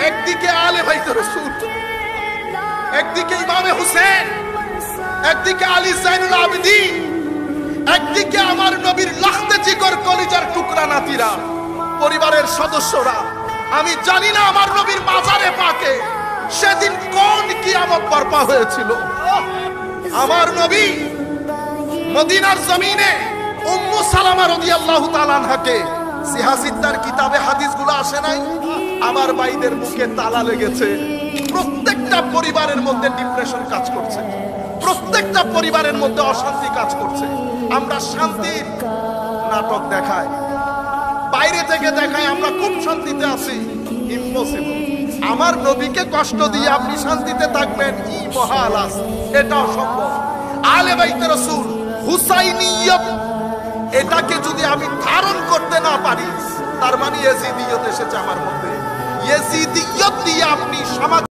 একদিকে আলে বাইতে রাসূল, একদিকে ইমামে হুসেন, একদিকে আলী জাইনুল আবেদিন, একদিকে আমার নবীর লাখতে জিগর কলিজার টুকরা নাতিরা, পরিবারের সদস্যরা। আমি জানি না আমার নবীর মাজারে পাকে সেদিন কোন কিয়ামত বর্পা হয়েছিল। আমার নবী মদিনার জমিনে উম্মু সালামা রাদিয়াল্লাহু তাআলা আনহাকে, সিহাসিদ্দার কিতাবে হাদিসগুলো আসে নাই, আমার ভাইদের মুখে তালা লেগেছে। প্রত্যেকটা পরিবারের মধ্যে ডিপ্রেশন কাজ করছে, প্রত্যেকটা পরিবারের মধ্যে অশান্তি কাজ করছে। আমরা শান্তির নাটক দেখাই, বাইরে থেকে দেখাই আমরা খুব শান্তিতে আছি, ইম্পসিবল। আমার নবীকে কষ্ট দিয়ে আপনি শান্তিতে থাকবেন, ই মহালাস, এটা অসম্ভব। আলে বাইতে রাসূল হুসাইনিয়ত, এটাকে যদি আমি ধারণ করতে না পারি, তার মানে ইয়েজিদিয়ত এসেছে আমার মধ্যে। ইয়েজিদিয়ত দিয়ে আপনি সমাজ